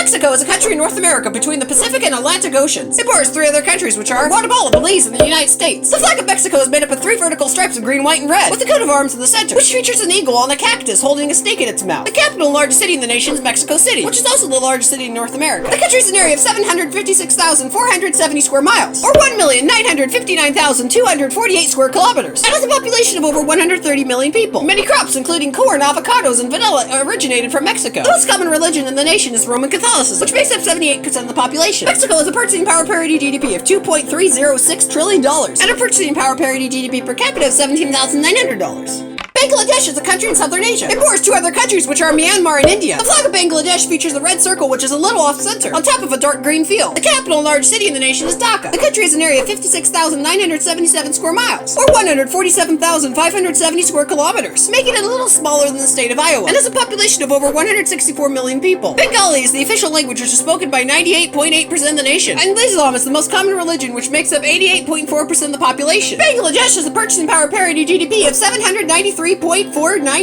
Mexico is a country in North America between the Pacific and Atlantic Oceans. It borders three other countries, which are Guatemala, Belize, and the United States. The flag of Mexico is made up of three vertical stripes of green, white, and red, with the coat of arms in the center, which features an eagle on a cactus holding a snake in its mouth. The capital and largest city in the nation is Mexico City, which is also the largest city in North America. The country is an area of 756,470 square miles, or 1,959,248 square kilometers, and has a population of over 130 million people. Many crops, including corn, avocados, and vanilla, originated from Mexico. The most common religion in the nation is Roman Catholicism, which makes up 78% of the population. Mexico has a purchasing power parity GDP of $2.306 trillion and a purchasing power parity GDP per capita of $17,900. Bangladesh is a country in Southern Asia. It borders two other countries, which are Myanmar and India. The flag of Bangladesh features a red circle, which is a little off-center, on top of a dark green field. The capital and largest city in the nation is Dhaka. The country has an area of 56,977 square miles, or 147,570 square kilometers, making it a little smaller than the state of Iowa, and has a population of over 164 million people. Bengali is the official language, which is spoken by 98.8% of the nation, and Islam is the most common religion, which makes up 88.4% of the population. Bangladesh has a purchasing power parity GDP of $793.49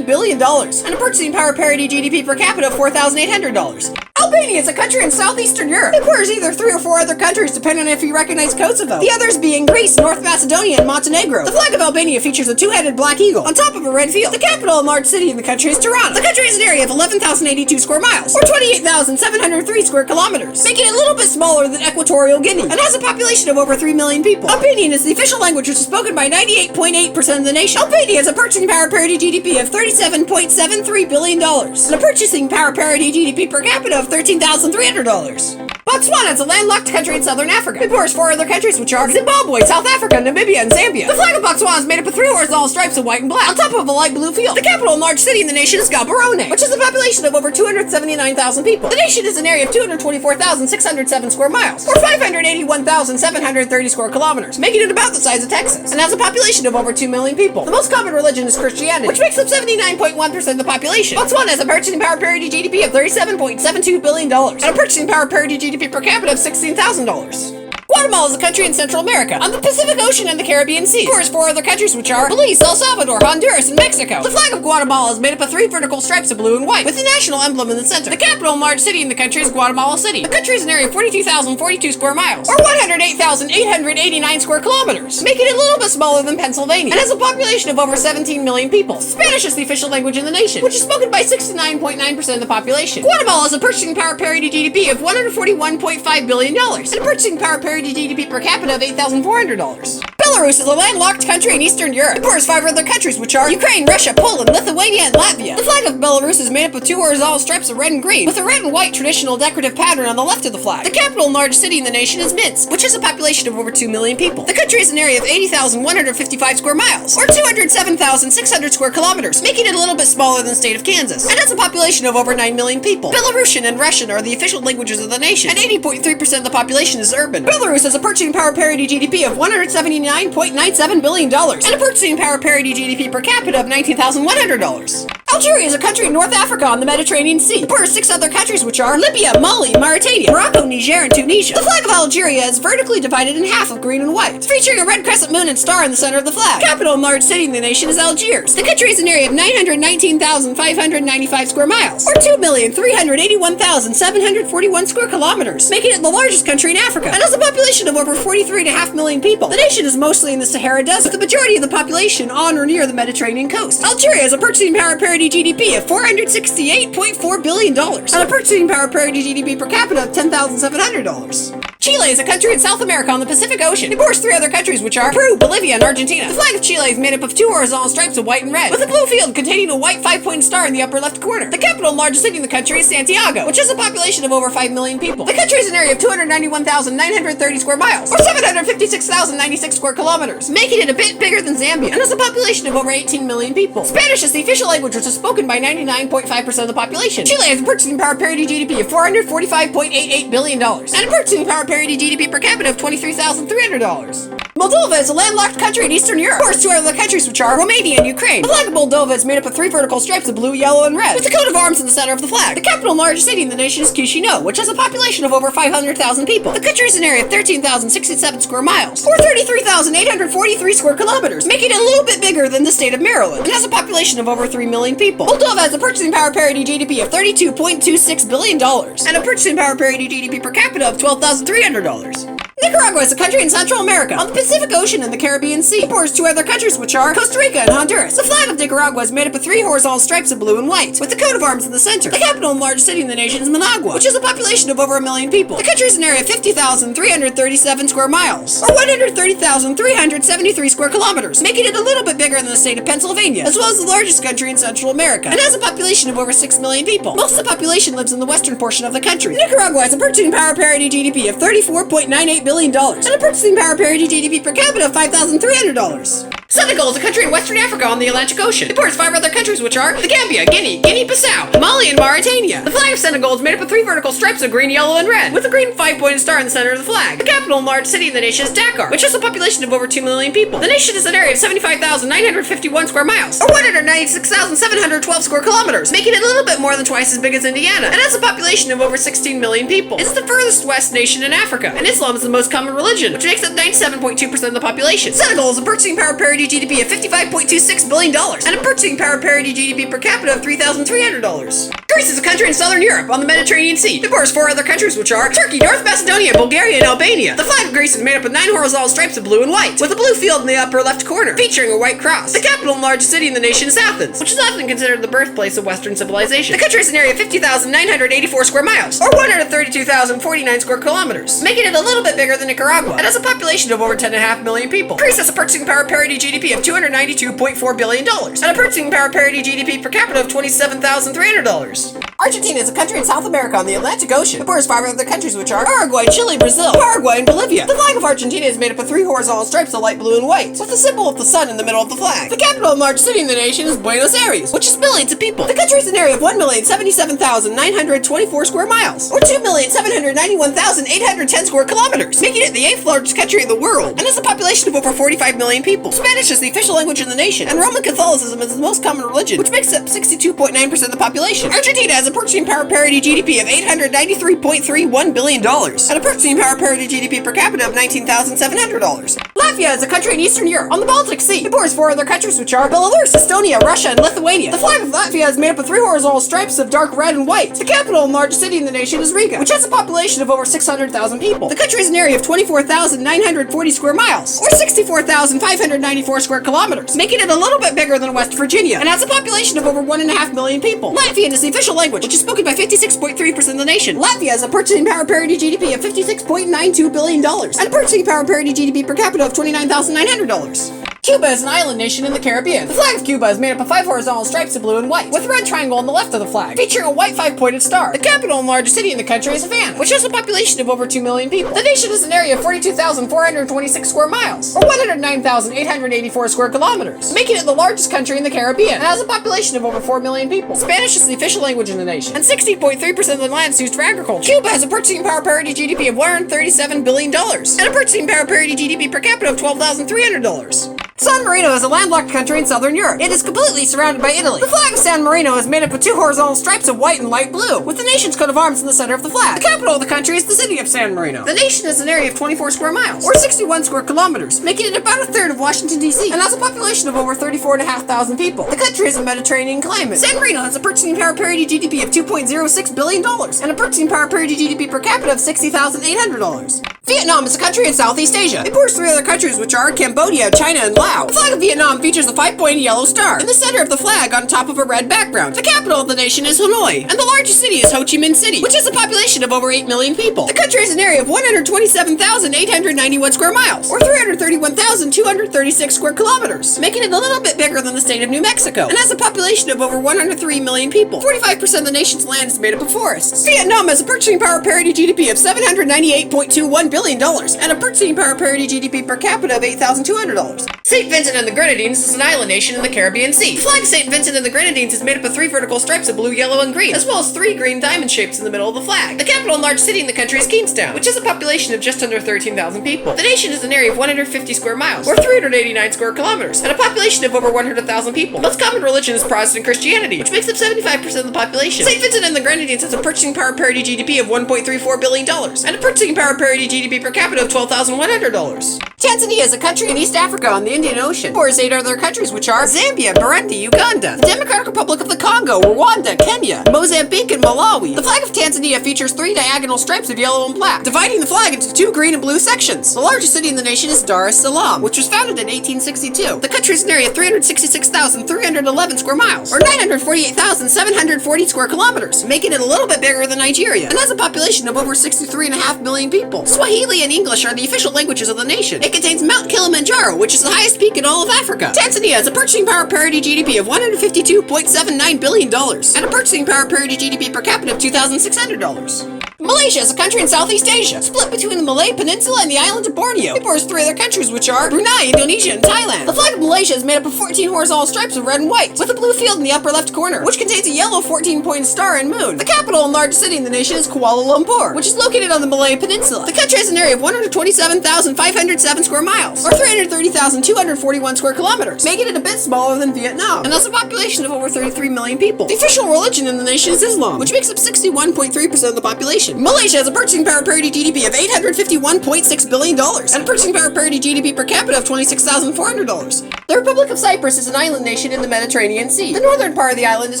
billion and a purchasing power parity GDP per capita of $4,800. Albania is a country in southeastern Europe. It borders either 3 or 4 other countries, depending on if you recognize Kosovo. The others being Greece, North Macedonia, and Montenegro. The flag of Albania features a two-headed black eagle on top of a red field. The capital and largest city in the country is Tirana. The country has an area of 11,082 square miles, or 28,703 square kilometers, making it a little bit smaller than Equatorial Guinea, and has a population of over 3 million people. Albanian is the official language, which is spoken by 98.8% of the nation. Albania has a purchasing power parity GDP of $37.73 billion and a purchasing power parity GDP per capita of $13,300. Botswana is a landlocked country in southern Africa. It borders 4 other countries, which are Zimbabwe, South Africa, Namibia, and Zambia. The flag of Botswana is made up of 3 horizontal stripes of white and black, on top of a light blue field. The capital and largest city in the nation is Gaborone, which has a population of over 279,000 people. The nation is an area of 224,607 square miles, or 581,730 square kilometers, making it about the size of Texas, and has a population of over 2 million people. The most common religion is Christianity, which makes up 79.1% of the population. Botswana has a purchasing power parity GDP of $37.72 billion and a purchasing power parity GDP per capita of $16,000. Guatemala is a country in Central America, on the Pacific Ocean and the Caribbean Sea. It borders 4 other countries, which are Belize, El Salvador, Honduras, and Mexico. The flag of Guatemala is made up of 3 vertical stripes of blue and white, with the national emblem in the center. The capital and largest city in the country is Guatemala City. The country is an area of 42,042 square miles, or 108,889 square kilometers, making it a little bit smaller than Pennsylvania, and has a population of over 17 million people. Spanish is the official language in the nation, which is spoken by 69.9% of the population. Guatemala has a purchasing power parity GDP of $141.5 billion and a purchasing power parity GDP per capita of $8,400. Belarus is a landlocked country in Eastern Europe. It borders 5 other countries, which are Ukraine, Russia, Poland, Lithuania, and Latvia. The flag of Belarus is made up of 2 horizontal stripes of red and green, with a red and white traditional decorative pattern on the left of the flag. The capital and largest city in the nation is Minsk, which has a population of over 2 million people. The country is an area of 80,155 square miles, or 207,600 square kilometers, making it a little bit smaller than the state of Kansas, and has a population of over 9 million people. Belarusian and Russian are the official languages of the nation, and 80.3% of the population is urban. Belarus has a purchasing power parity GDP of $179.97 billion and a purchasing power parity GDP per capita of $19,100. Algeria is a country in North Africa on the Mediterranean Sea. It borders 6 other countries, which are Libya, Mali, Mauritania, Morocco, Niger, and Tunisia. The flag of Algeria is vertically divided in half of green and white, featuring a red crescent moon and star in the center of the flag. Capital and largest city in the nation is Algiers. The country is an area of 919,595 square miles, or 2,381,741 square kilometers, making it the largest country in Africa, and has a population of over 43.5 million people. The nation is mostly in the Sahara Desert, with the majority of the population on or near the Mediterranean coast. Algeria has a purchasing power parity GDP of $468.4 billion and a purchasing power parity GDP per capita of $10,700. Chile is a country in South America on the Pacific Ocean. It borders 3 other countries, which are Peru, Bolivia, and Argentina. The flag of Chile is made up of 2 horizontal stripes of white and red, with a blue field containing a white 5-point star in the upper left corner. The capital and largest city in the country is Santiago, which has a population of over 5 million people. The country is an area of 291,930 square miles, or 756,096 square kilometers, making it a bit bigger than Zambia, and has a population of over 18 million people. Spanish is the official language, which is spoken by 99.5% of the population. Chile has a purchasing power parity GDP of $445.88 billion and a purchasing power parity GDP per capita of $23,300. Moldova is a landlocked country in Eastern Europe. Of course, two other countries which are Romania and Ukraine. The flag of Moldova is made up of 3 vertical stripes of blue, yellow, and red, with the coat of arms in the center of the flag. The capital and largest city in the nation is Chisinau, which has a population of over 500,000 people. The country is an area of 13,067 square miles, or 33,843 square kilometers, making it a little bit bigger than the state of Maryland, and has a population of over 3 million people. Moldova has a purchasing power parity GDP of $32.26 billion, and a purchasing power parity GDP per capita of $12,300. Nicaragua is a country in Central America, on the Pacific Ocean and the Caribbean Sea. It borders 2 other countries which are Costa Rica and Honduras. The flag of Nicaragua is made up of 3 horizontal stripes of blue and white, with the coat of arms in the center. The capital and largest city in the nation is Managua, which has a population of over 1 million people. The country is an area of 50,337 square miles, or 130,373 square kilometers, making it a little bit bigger than the state of Pennsylvania, as well as the largest country in Central America, and has a population of over 6 million people. Most of the population lives in the western portion of the country. Nicaragua has a purchasing power parity GDP of $34.98 billion, and a purchasing power parity GDP per capita of $5,300. Senegal is a country in Western Africa on the Atlantic Ocean. It borders 5 other countries which are the Gambia, Guinea, Guinea-Bissau, Mali, and Mauritania. The flag of Senegal is made up of 3 vertical stripes of green, yellow, and red, with a green 5-pointed star in the center of the flag. The capital and largest city in the nation is Dakar, which has a population of over 2 million people. The nation is an area of 75,951 square miles, or 196,712 square kilometers, making it a little bit more than twice as big as Indiana, and has a population of over 16 million people. It's the furthest west nation in Africa, and Islam is the most common religion, which makes up 97.2% of the population. Senegal has a purchasing power parity GDP of $55.26 billion, and a purchasing power parity GDP per capita of $3,300. Greece is a country in southern Europe on the Mediterranean Sea. It borders 4 other countries which are Turkey, North Macedonia, Bulgaria, and Albania. The flag of Greece is made up of 9 horizontal stripes of blue and white, with a blue field in the upper left corner, featuring a white cross. The capital and largest city in the nation is Athens, which is often considered the birthplace of Western civilization. The country is an area of 50,984 square miles, or 132,049 square kilometers, making it a little bit bigger than Nicaragua, and has a population of over 10.5 million people. Greece has a purchasing power parity GDP of $292.4 billion, and a purchasing power parity GDP per capita of $27,300. Argentina is a country in South America on the Atlantic Ocean. It borders 5 other countries which are Uruguay, Chile, Brazil, Paraguay, and Bolivia. The flag of Argentina is made up of 3 horizontal stripes of light blue and white, with the symbol of the sun in the middle of the flag. The capital and largest city in the nation is Buenos Aires, which is millions of people. The country is an area of 1,077,924 square miles, or 2,791,810 square kilometers, making it the 8th largest country in the world, and has a population of over 45 million people. Spanish is the official language in the nation, and Roman Catholicism is the most common religion, which makes up 62.9% of the population. Argentina has a purchasing power parity GDP of $893.31 billion, and a purchasing power parity GDP per capita of $19,700. Latvia is a country in Eastern Europe on the Baltic Sea. It borders 4 other countries which are Belarus, Estonia, Russia, and Lithuania. The flag of Latvia is made up of 3 horizontal stripes of dark red and white. The capital and largest city in the nation is Riga, which has a population of over 600,000 people. The country is an area of 24,940 square miles, or 64,594 square kilometers, making it a little bit bigger than West Virginia, and has a population of over 1.5 million people. Latvian is the official language, which is spoken by 56.3% of the nation. Latvia has a purchasing power parity GDP of $56.92 billion, and a purchasing power parity GDP per capita of $29,900. Cuba is an island nation in the Caribbean. The flag of Cuba is made up of 5 horizontal stripes of blue and white, with a red triangle on the left of the flag, featuring a white 5-pointed star. The capital and largest city in the country is Havana, which has a population of over 2 million people. The nation is an area of 42,426 square miles, or 109,884 square kilometers, making it the largest country in the Caribbean, and has a population of over 4 million people. Spanish is the official language in the nation, and 60.3% of the land is used for agriculture. Cuba has a purchasing power parity GDP of $137 billion, and a purchasing power parity GDP per capita of $12,300. San Marino is a landlocked country in southern Europe. It is completely surrounded by Italy. The flag of San Marino is made up of 2 horizontal stripes of white and light blue, with the nation's coat of arms in the center of the flag. The capital of the country is the city of San Marino. The nation is an area of 24 square miles, or 61 square kilometers, making it about a third of Washington, D.C., and has a population of over 34,500 people. The country is a Mediterranean climate. San Marino has a purchasing power parity GDP of $2.06 billion, and a purchasing power parity GDP per capita of $60,800. Vietnam is a country in Southeast Asia. It borders 3 other countries which are Cambodia, China, and Laos. The flag of Vietnam features a 5-pointed yellow star in the center of the flag on top of a red background. The capital of the nation is Hanoi, and the largest city is Ho Chi Minh City, which has a population of over 8 million people. The country is an area of 127,891 square miles, or 331,236 square kilometers, making it a little bit bigger than the state of New Mexico, and has a population of over 103 million people. 45% of the nation's land is made up of forests. Vietnam has a purchasing power parity GDP of $798.21 billion, million and a purchasing power parity GDP per capita of $8,200. St. Vincent and the Grenadines is an island nation in the Caribbean Sea. The flag of St. Vincent and the Grenadines is made up of 3 vertical stripes of blue, yellow, and green, as well as 3 green diamond shapes in the middle of the flag. The capital and largest city in the country is Kingstown, which has a population of just under 13,000 people. The nation is an area of 150 square miles, or 389 square kilometers, and a population of over 100,000 people. The most common religion is Protestant Christianity, which makes up 75% of the population. St. Vincent and the Grenadines has a purchasing power parity GDP of $1.34 billion, and a purchasing power parity GDP per capita of $12,100. Tanzania is a country in East Africa on the Indian Ocean. It borders 8 other countries, which are Zambia, Burundi, Uganda, the Democratic Republic of the Congo, Rwanda, Kenya, Mozambique, and Malawi. The flag of Tanzania features 3 diagonal stripes of yellow and black, dividing the flag into 2 green and blue sections. The largest city in the nation is Dar es Salaam, which was founded in 1862. The country is an area of 366,311 square miles, or 948,740 square kilometers, making it a little bit bigger than Nigeria, and has a population of over 63.5 million people. Swahili and English are the official languages of the nation. It contains Mount Kilimanjaro, which is the highest peak in all of Africa. Tanzania has a purchasing power parity GDP of $152.79 billion, and a purchasing power parity GDP per capita of $2,600. Malaysia is a country in Southeast Asia, split between the Malay Peninsula and the island of Borneo. It borders 3 other countries, which are Brunei, Indonesia, and Thailand. The flag of Malaysia is made up of 14 horizontal stripes of red and white, with a blue field in the upper left corner, which contains a yellow 14-point star and moon. The capital and largest city in the nation is Kuala Lumpur, which is located on the Malay Peninsula. The country has an area of 127,507 square miles, or 330,241 square kilometers, making it a bit smaller than Vietnam, and has a population of over 33 million people. The official religion in the nation is Islam, which makes up 61.3% of the population. Malaysia has a purchasing power parity GDP of $851.6 billion, and a purchasing power parity GDP per capita of $26,400. The Republic of Cyprus is an island nation in the Mediterranean Sea. The northern part of the island is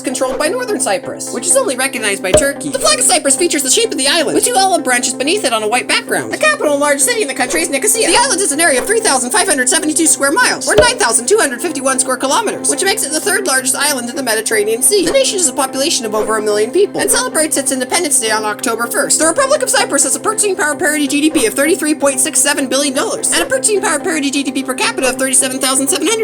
controlled by Northern Cyprus, which is only recognized by Turkey. The flag of Cyprus features the shape of the island, with 2 olive branches beneath it on a white background. The capital and largest city in the country is Nicosia. The island is an area of 3,572 square miles, or 9,251 square kilometers, which makes it the 3rd largest island in the Mediterranean Sea. The nation has a population of over 1 million people, and celebrates its Independence Day on October 1st. The Republic of Cyprus has a purchasing power parity GDP of $33.67 billion, and a purchasing power parity GDP per capita of $37,700.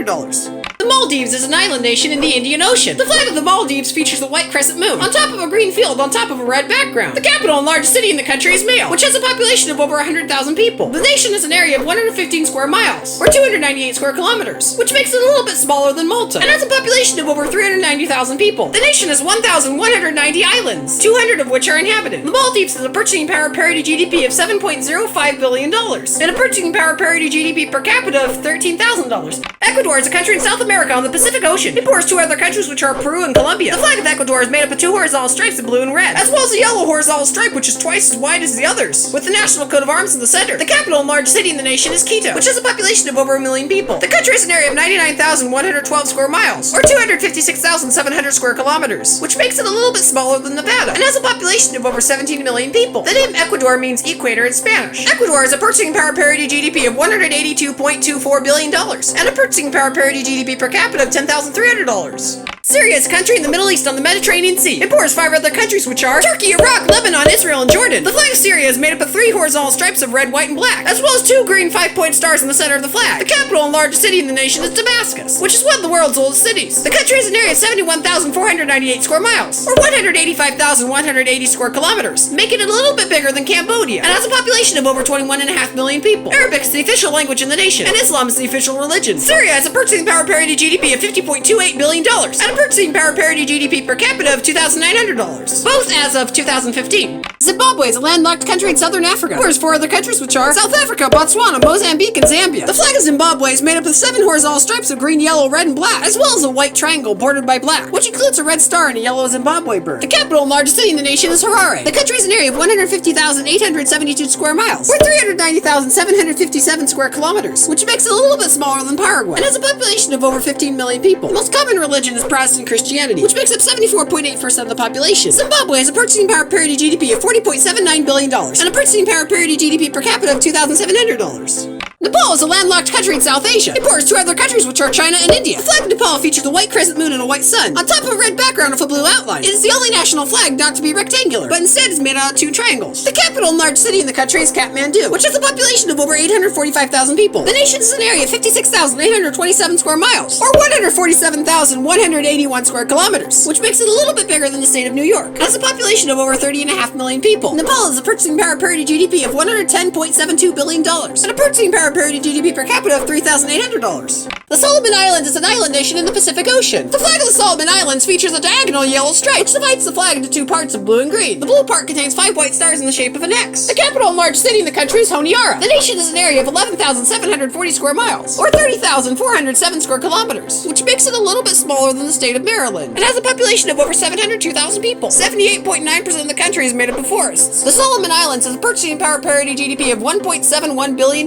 The Maldives is an island nation in the Indian Ocean. The flag of the Maldives features the white crescent moon on top of a green field on top of a red background. The capital and largest city in the country is Mayo, which has a population of over 100,000 people. The nation has an area of 115 square miles, or 298 square kilometers, which makes it a little bit smaller than Malta, and has a population of over 390,000 people. The nation has 1,190 islands, 200 of which are inhabited. The Maldives has a purchasing power parity GDP of $7.05 billion, and a purchasing power parity GDP per capita of $13,000. Ecuador is a country in South America on the Pacific Ocean. It borders 2 other countries, which are Peru and Colombia. The flag of Ecuador is made up of 2 horizontal stripes of blue and red, as well as a yellow horizontal stripe, which is twice as wide as the others, with the national coat of arms in the center. The capital and largest city in the nation is Quito, which has a population of over 1 million people. The country has an area of 99,112 square miles, or 256,700 square kilometers, which makes it a little bit smaller than Nevada, and has a population of over 17 million people. The name Ecuador means equator in Spanish. Ecuador has a purchasing power parity GDP of $182.24 billion, and a purchasing power parity GDP per capita of $10,300. Syria is a country in the Middle East on the Mediterranean Sea. It borders 5 other countries, which are Turkey, Iraq, Lebanon, Israel, and Jordan. The flag of Syria is made up of 3 horizontal stripes of red, white, and black, as well as 2 green 5-point stars in the center of the flag. The capital and largest city in the nation is Damascus, which is one of the world's oldest cities. The country has an area of 71,498 square miles, or 185,180 square kilometers, making it a little bit bigger than Cambodia, and has a population of over 21.5 million people. Arabic is the official language in the nation, and Islam is the official religion. Syria has a purchasing power parity GDP of $50.28 billion, and a purchasing power parity GDP per capita of $2,900, both as of 2015. Zimbabwe is a landlocked country in southern Africa. It borders 4 other countries, which are South Africa, Botswana, Mozambique, and Zambia. The flag of Zimbabwe is made up of 7 horizontal stripes of green, yellow, red, and black, as well as a white triangle bordered by black, which includes a red star and a yellow Zimbabwe bird. The capital and largest city in the nation is Harare. The country is an area of 150,872 square miles, or 390,757 square kilometers, which makes it a little bit smaller than Paraguay, and has a population of over 15 million people. The most common religion is Protestant Christianity, which makes up 74.8% of the population. Zimbabwe has a purchasing power parity GDP of $40.79 billion, and a purchasing power parity GDP per capita of $2,700. Nepal is a landlocked country in South Asia. It borders two other countries, which are China and India. The flag of Nepal features a white crescent moon and a white sun, on top of a red background with a blue outline. It is the only national flag not to be rectangular, but instead is made out of two triangles. The capital and largest city in the country is Kathmandu, which has a population of over 845,000 people. The nation is an area of 56,827 square miles, or 147,181 square kilometers, which makes it a little bit bigger than the state of New York. It has a population of over 30.5 million people. Nepal has a purchasing power parity GDP of $110.72 billion, and a purchasing power parity GDP per capita of $3,800. The Solomon Islands is an island nation in the Pacific Ocean. The flag of the Solomon Islands features a diagonal yellow stripe, which divides the flag into two parts of blue and green. The blue part contains 5 white stars in the shape of an X. The capital and largest city in the country is Honiara. The nation is an area of 11,740 square miles, or 30,407 square kilometers, which makes it a little bit smaller than the state of Maryland. It has a population of over 702,000 people. 78.9% of the country is made up of forests. The Solomon Islands has a purchasing power parity GDP of $1.71 billion,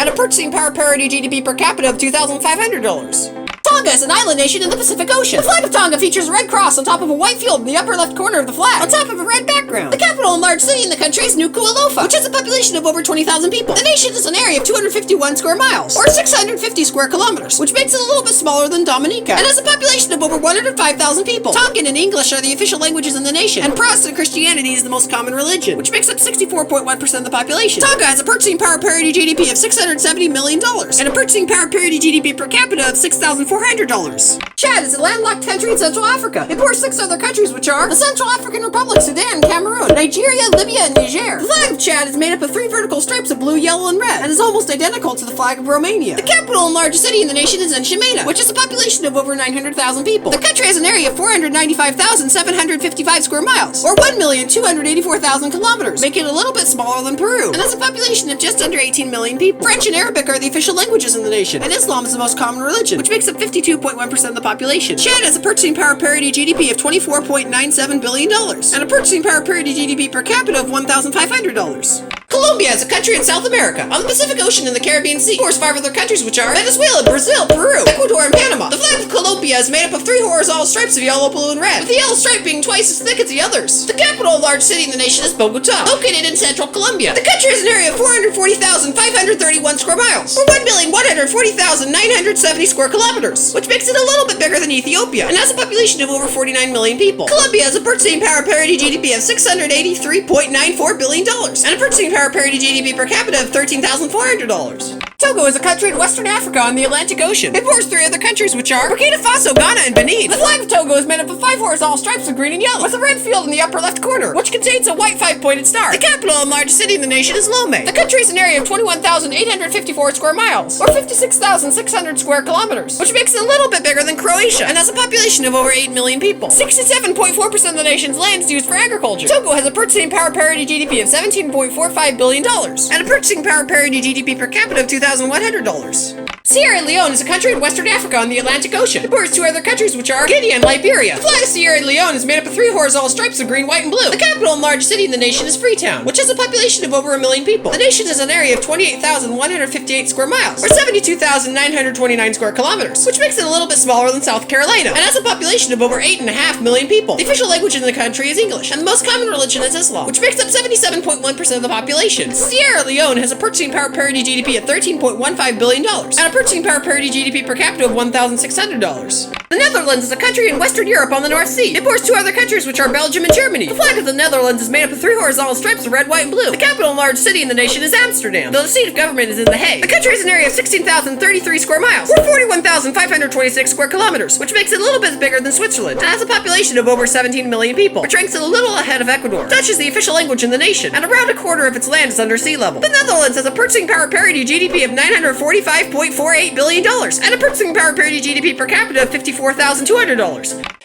and a purchasing power parity GDP per capita of $2,500. Tonga is an island nation in the Pacific Ocean. The flag of Tonga features a red cross on top of a white field in the upper left corner of the flag, on top of a red background. The capital and largest city in the country is Nuku'alofa, which has a population of over 20,000 people. The nation is an area of 251 square miles, or 650 square kilometers, which makes it a little bit smaller than Dominica, and has a population of over 105,000 people. Tongan and English are the official languages in the nation, and Protestant Christianity is the most common religion, which makes up 64.1% of the population. Tonga has a purchasing power parity GDP of $670 million, and a purchasing power parity GDP per capita of $6,400. Chad is a landlocked country in Central Africa. It borders 6 other countries, which are the Central African Republic, Sudan, Cameroon, Nigeria, Libya, and Niger. The flag of Chad is made up of 3 vertical stripes of blue, yellow, and red, and is almost identical to the flag of Romania. The capital and largest city in the nation is N'Djamena, which has a population of over 900,000 people. The country has an area of 495,755 square miles, or 1,284,000 kilometers, making it a little bit smaller than Peru, and has a population of just under 18 million people. French and Arabic are the official languages in the nation, and Islam is the most common religion, which makes up 52.1% of the population. Chad has a purchasing power parity GDP of $24.97 billion, and a purchasing power parity GDP per capita of $1,500. Colombia is a country in South America, on the Pacific Ocean and the Caribbean Sea. It borders 5 other countries, which are Venezuela, Brazil, Peru, Ecuador, and Panama. The flag of Colombia is made up of 3 horizontal stripes of yellow, blue, and red, with the yellow stripe being twice as thick as the others. The capital and largest city in the nation is Bogota, located in central Colombia. The country has an area of 440,531 square miles, or 1,140,970 square kilometers, which makes it a little bit bigger than Ethiopia, and has a population of over 49 million people. Colombia has a purchasing power parity GDP of $683.94 billion, and a purchasing power parity GDP per capita of $13,400. Togo is a country in Western Africa on the Atlantic Ocean. It borders 3 other countries, which are Burkina Faso, Ghana, and Benin. The flag of Togo is made up of 5 horizontal stripes of green and yellow, with a red field in the upper left corner, which contains a white 5-pointed star. The capital and largest city in the nation is Lomé. The country is an area of 21,854 square miles, or 56,600 square kilometers, which makes it a little bit bigger than Croatia, and has a population of over 8 million people. 67.4% of the nation's land is used for agriculture. Togo has a purchasing power parity GDP of $17.45 billion, and a purchasing power parity GDP per capita of $2,100. Sierra Leone is a country in Western Africa on the Atlantic Ocean. It borders 2 other countries, which are Guinea and Liberia. The flag of Sierra Leone is made up of 3 horizontal stripes of green, white, and blue. The capital and largest city in the nation is Freetown, which has a population of over 1 million people. The nation has an area of 28,158 square miles, or 72,929 square kilometers, which makes it a little bit smaller than South Carolina, and has a population of over 8.5 million people. The official language in the country is English, and the most common religion is Islam, which makes up 77.1% of the population. Sierra Leone has a purchasing power parity GDP of $13.15 billion, and a purchasing power parity GDP per capita of $1,600. The Netherlands is a country in Western Europe on the North Sea. It borders 2 other countries, which are Belgium and Germany. The flag of the Netherlands is made up of 3 horizontal stripes of red, white, and blue. The capital and largest city in the nation is Amsterdam, though the seat of government is in The Hague. The country has an area of 16,033 square miles, or 41,526 square kilometers, which makes it a little bit bigger than Switzerland, and has a population of over 17 million people, which ranks it a little ahead of Ecuador. Dutch is the official language in the nation, and around a quarter of its land is under sea level. The Netherlands has a purchasing power parity GDP of $945.48 billion, and a purchasing power parity GDP per capita of $54,200.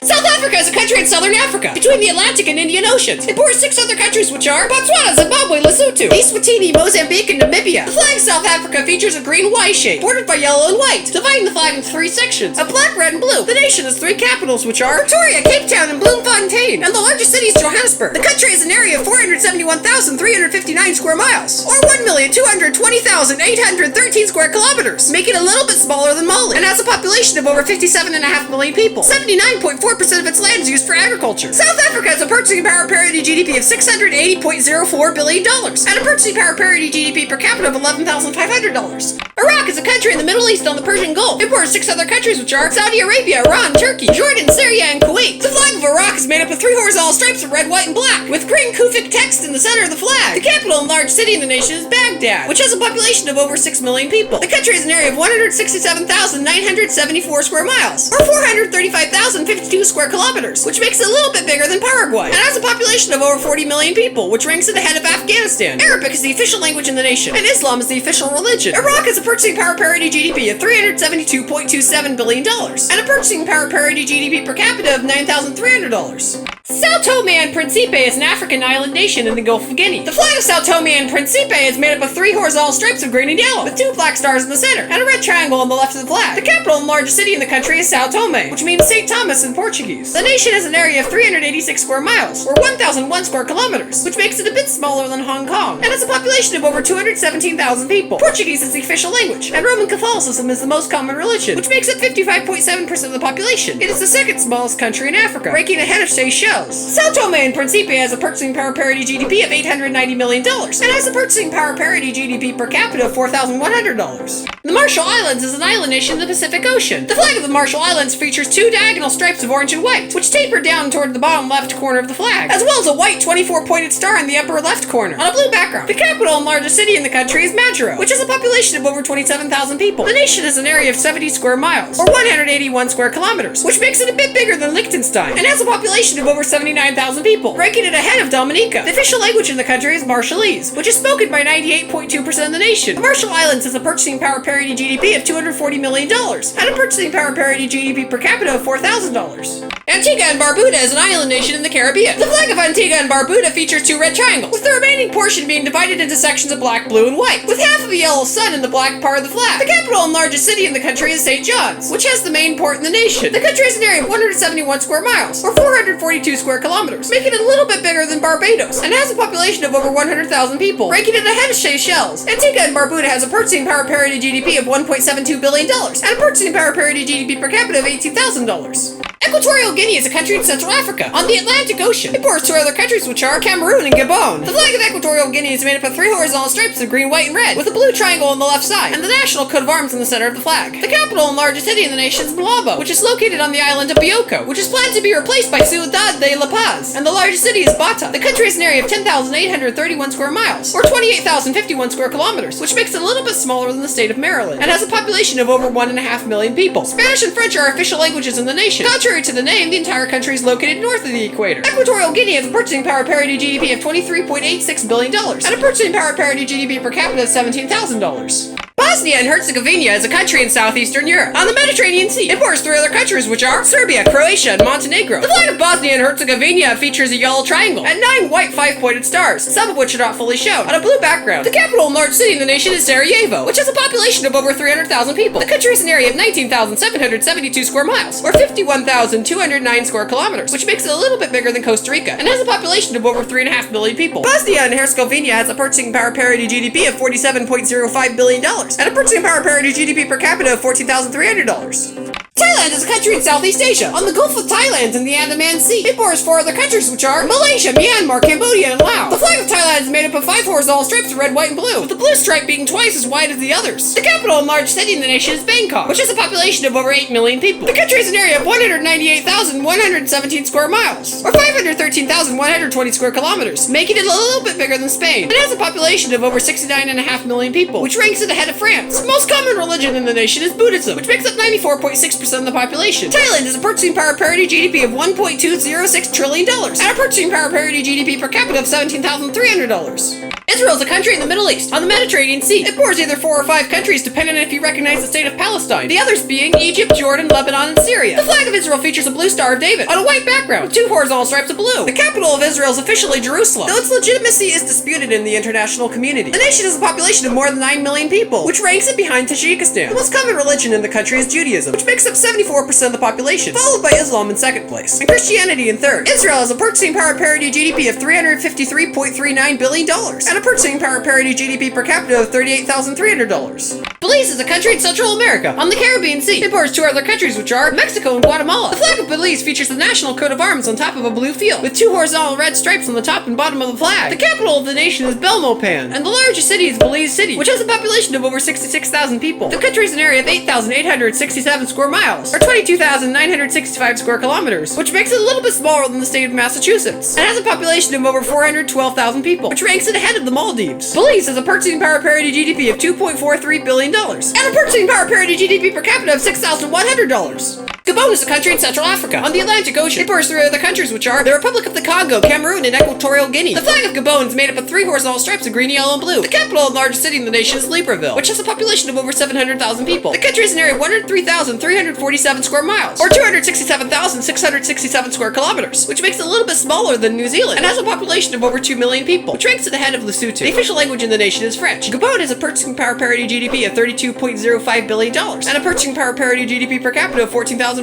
South Africa is a country in Southern Africa, between the Atlantic and Indian Oceans. It borders 6 other countries, which are Botswana, Zimbabwe, Lesotho, Eswatini, Mozambique, and Namibia. The flag of South Africa features a green Y shape, bordered by yellow and white, dividing the flag into 3 sections, of black, red, and blue. The nation has 3 capitals, which are Pretoria, Cape Town, and Bloemfontein, and the largest city is Johannesburg. The country has an area of 471,359 square miles, or 1,220,813 square kilometers, making it a little bit smaller than Mali, and has a population of over 57.5 million people. 79.4% 74% of its land is used for agriculture. South Africa has a purchasing power parity GDP of $680.04 billion and a purchasing power parity GDP per capita of $11,500. Iraq is a country in the Middle East on the Persian Gulf. It borders 6 other countries, which are Saudi Arabia, Iran, Turkey, Jordan, Syria, and Kuwait. The flag of Iraq is made up of 3 horizontal stripes of red, white, and black, with green Kufic text in the center of the flag. The capital and largest city in the nation is Baghdad, which has a population of over 6 million people. The country has an area of 167,974 square miles, or 435,052 square kilometers, which makes it a little bit bigger than Paraguay, and has a population of over 40 million people, which ranks it ahead of Afghanistan. Arabic is the official language in the nation, and Islam is the official religion. Iraq has a purchasing power parity GDP of $372.27 billion, and a purchasing power parity GDP per capita of $9,300. Sao Tomé and Príncipe is an African island nation in the Gulf of Guinea. The flag of Sao Tomé and Príncipe is made up of 3 horizontal stripes of green and yellow, with 2 black stars in the center, and a red triangle on the left of the flag. The capital and largest city in the country is Sao Tomé, which means St. Thomas in Portuguese. The nation has an area of 386 square miles, or 1,001 square kilometers, which makes it a bit smaller than Hong Kong, and has a population of over 217,000 people. Portuguese is the official language, and Roman Catholicism is the most common religion, which makes it 55.7% of the population. It is the second smallest country in Africa, ranking ahead of Seychelles. Sao Tomé and Príncipe has a purchasing power parity GDP of $890 million, and has a purchasing power parity GDP per capita of $4,100. The Marshall Islands is an island nation in the Pacific Ocean. The flag of the Marshall Islands features 2 diagonal stripes of orange and white, which taper down toward the bottom left corner of the flag, as well as a white 24-pointed star in the upper left corner, on a blue background. The capital and largest city in the country is Majuro, which has a population of over 27,000 people. The nation has an area of 70 square miles, or 181 square kilometers, which makes it a bit bigger than Liechtenstein, and has a population of over 79,000 people, ranking it ahead of Dominica. The official language in the country is Marshallese, which is spoken by 98.2% of the nation. The Marshall Islands has a purchasing power parity GDP of $240 million, and a purchasing power parity GDP per capita of $4,000. Antigua and Barbuda is an island nation in the Caribbean. The flag of Antigua and Barbuda features 2 red triangles, with the remaining portion being divided into sections of black, blue, and white, with half of a yellow sun in the black part of the flag. The capital and largest city in the country is St. John's, which has the main port in the nation. The country has an area of 171 square miles, or 442 square kilometers, making it a little bit bigger than Barbados, and has a population of over 100,000 people, ranking it ahead of Seychelles. Antigua and Barbuda has a purchasing power parity GDP of $1.72 billion, and a purchasing power parity GDP per capita of $18,000. Equatorial Guinea is a country in Central Africa, on the Atlantic Ocean. It borders 2 other countries, which are Cameroon and Gabon. The flag of Equatorial Guinea is made up of 3 horizontal stripes of green, white, and red, with a blue triangle on the left side, and the national coat of arms in the center of the flag. The capital and largest city in the nation is Malabo, which is located on the island of Bioko, which is planned to be replaced by Ciudad de La Paz, and the largest city is Bata. The country has an area of 10,831 square miles, or 28,051 square kilometers, which makes it a little bit smaller than the state of Maryland, and has a population of over 1.5 million people. Spanish and French are official languages in the nation. Contrary to the name, the entire country is located north of the equator. Equatorial Guinea has a purchasing power parity GDP of $23.86 billion, and a purchasing power parity GDP per capita of $17,000. Bosnia and Herzegovina is a country in southeastern Europe, on the Mediterranean Sea. It borders 3 other countries, which are Serbia, Croatia, and Montenegro. The flag of Bosnia and Herzegovina features a yellow triangle and 9 white 5-pointed stars, some of which are not fully shown, on a blue background. The capital and largest city in the nation is Sarajevo, which has a population of over 300,000 people. The country has an area of 19,772 square miles, or 51,209 square kilometers, which makes it a little bit bigger than Costa Rica, and has a population of over 3.5 million people. Bosnia and Herzegovina has a purchasing power parity GDP of $47.05 billion, and a purchasing power parity GDP per capita of $14,300. Thailand is a country in Southeast Asia, on the Gulf of Thailand and the Andaman Sea. It borders 4 other countries, which are Malaysia, Myanmar, Cambodia, and Laos. The flag of Thailand is made up of 5 horizontal stripes of red, white, and blue, with the blue stripe being twice as wide as the others. The capital and largest city in the nation is Bangkok, which has a population of over 8 million people. The country has an area of 198,117 square miles, or 513,120 square kilometers, making it a little bit bigger than Spain. It has a population of over 69.5 million people, which ranks it ahead of France. The most common religion in the nation is Buddhism, which makes up 94.6% of the population. Thailand has a purchasing power parity GDP of $1.206 trillion, and a purchasing power parity GDP per capita of $17,300. Israel is a country in the Middle East, on the Mediterranean Sea. It borders either 4 or 5 countries, depending on if you recognize the state of Palestine, the others being Egypt, Jordan, Lebanon, and Syria. The flag of Israel features a blue Star of David, on a white background, with 2 horizontal stripes of blue. The capital of Israel is officially Jerusalem, though its legitimacy is disputed in the international community. The nation has a population of more than 9 million people, which ranks it behind Tajikistan. The most common religion in the country is Judaism, which makes up 74% of the population, followed by Islam in 2nd place, and Christianity in 3rd. Israel has a purchasing power parity GDP of $353.39 billion, and a purchasing power parity GDP per capita of $38,300. Belize is a country in Central America, on the Caribbean Sea. It borders two other countries, which are Mexico and Guatemala. The flag of Belize features the national coat of arms on top of a blue field, with two horizontal red stripes on the top and bottom of the flag. The capital of the nation is Belmopan, and the largest city is Belize City, which has a population of over 66,000 people. The country is an area of 8,867 square miles, or 22,965 square kilometers, which makes it a little bit smaller than the state of Massachusetts, and has a population of over 412,000 people, which ranks it ahead of the Maldives. Belize has a purchasing power parity GDP of $2.43 billion, and a purchasing power parity GDP per capita of $6,100. Gabon is a country in Central Africa, on the Atlantic Ocean. It borders three other countries, which are the Republic of the Congo, Cameroon, and Equatorial Guinea. The flag of Gabon is made up of three horizontal stripes of green, yellow, and blue. The capital and largest city in the nation is Libreville, which has a population of over 700,000 people. The country is an area of 103,347 square miles, or 267,667 square kilometers, which makes it a little bit smaller than New Zealand, and has a population of over 2 million people, which ranks it ahead of Lesotho. The official language in the nation is French. Gabon has a purchasing power parity GDP of $32.05 billion, and a purchasing power parity GDP per capita of $14,400.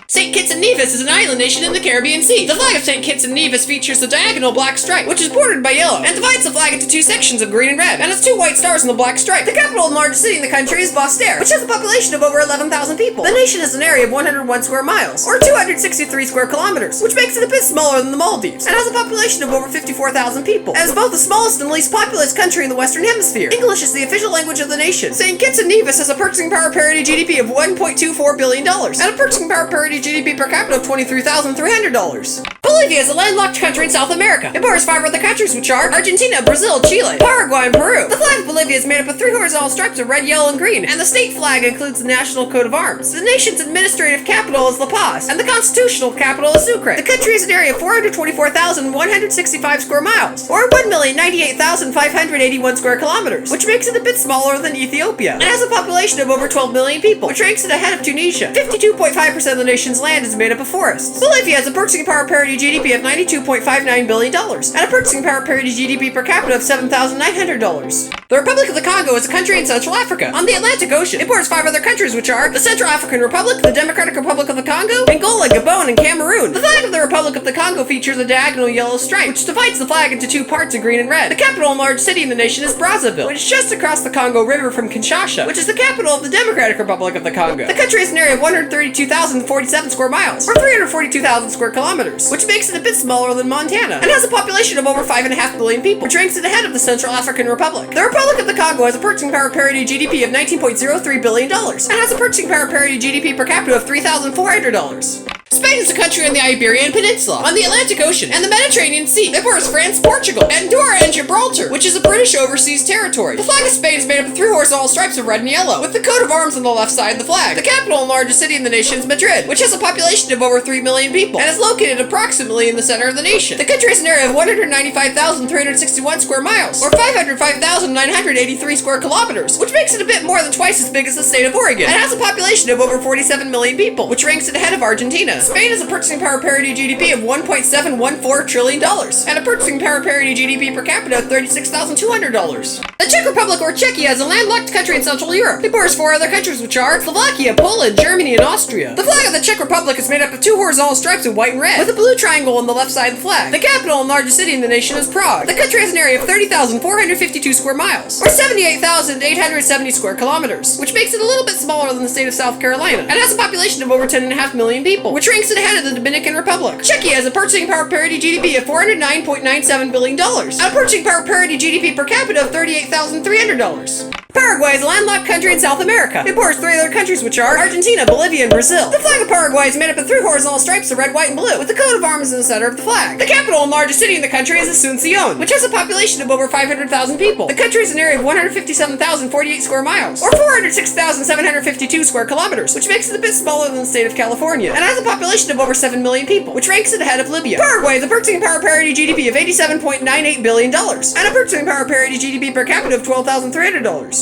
St. Kitts and Nevis is an island nation in the Caribbean Sea. The flag of St. Kitts and Nevis features a diagonal black stripe, which is bordered by yellow, and divides the flag into two sections of green and red, and has two white stars on the black stripe. The capital and largest city in the country is Boston, which has a population of over 11,000 people. The nation is an area of 101 square miles, or 263 square kilometers, which makes it a bit smaller than the Maldives, and has a population of over 54,000 people, and is both the smallest and least populous country in the Western Hemisphere. English is the official language of the nation. St. Kitts and Nevis has a purchasing power parity GDP of $1.24 billion, and a purchasing power parity GDP per capita of $23,300. Bolivia is a landlocked country in South America. It borders five other countries, which are Argentina, Brazil, Chile, Paraguay, and Peru. The flag of Bolivia is made up of three horizontal stripes of red, yellow, and green, and the state flag includes the national coat of arms. The nation's administrative capital is La Paz, and the constitutional capital is Sucre. The country is an area of 424,165 square miles, or 1,098,581 square kilometers, which makes it a bit smaller than Ethiopia, and has a population of over 12 million people, which ranks it ahead of Tunisia. 52.5% of the nation's land is made up of forests. Bolivia has a purchasing power parity GDP of $92.59 billion, and a purchasing power parity GDP per capita of $7,900. The Republic of the Congo is a country in Central Africa, on the Atlantic Ocean. It borders five other countries, which are the Central African Republic, the Democratic Republic of the Congo, Angola, Gabon, and Cameroon. The flag of the Republic of the Congo features a diagonal yellow stripe, which divides the flag into two parts of green and red. The capital and largest city in the nation is Brazzaville, which is just across the Congo River from Kinshasa, which is the capital of the Democratic Republic of the Congo. The country is an area of 132,047 square miles, or 342,000 square kilometers, which makes it a bit smaller than Montana, and has a population of over 5.5 million people, which ranks it ahead of the Central African Republic. The Republic of the Congo has a purchasing power parity GDP of $19.03 billion, and has a purchasing power parity GDP per capita of $3,400. Spain is a country on the Iberian Peninsula, on the Atlantic Ocean, and the Mediterranean Sea. It borders France, Portugal, Andorra, and Gibraltar, which is a British overseas territory. The flag of Spain is made up of three horizontal stripes of red and yellow, with the coat of arms on the left side of the flag. The capital and largest city in the nation is Madrid, which has a population of over 3 million people, and is located approximately in the center of the nation. The country is an area of 195,361 square miles, or 505,983 square kilometers, which makes it a bit more than twice as big as the state of Oregon, and has a population of over 47 million people, which ranks it ahead of Argentina. Spain has a purchasing power parity GDP of $1.714 trillion, and a purchasing power parity GDP per capita of $36,200. The Czech Republic, or Czechia, is a landlocked country in Central Europe. It borders four other countries, which are Slovakia, Poland, Germany, and Austria. The flag of the Czech Republic is made up of two horizontal stripes of white and red, with a blue triangle on the left side of the flag. The capital and largest city in the nation is Prague. The country has an area of 30,452 square miles, or 78,870 square kilometers, which makes it a little bit smaller than the state of South Carolina, and has a population of over 10.5 million people, which ranks it ahead of the Dominican Republic. Czechia has a purchasing power parity GDP of $409.97 billion, and a purchasing power parity GDP per capita of $38,300. Paraguay is a landlocked country in South America. It borders three other countries, which are Argentina, Bolivia, and Brazil. The flag of Paraguay is made up of three horizontal stripes of red, white, and blue, with the coat of arms in the center of the flag. The capital and largest city in the country is Asunción, which has a population of over 500,000 people. The country is an area of 157,048 square miles, or 406,752 square kilometers, which makes it a bit smaller than the state of California, and has a population of over 7 million people, which ranks it ahead of Libya. Paraguay has a purchasing power parity GDP of $87.98 billion, and a purchasing power parity GDP per capita of $12,300.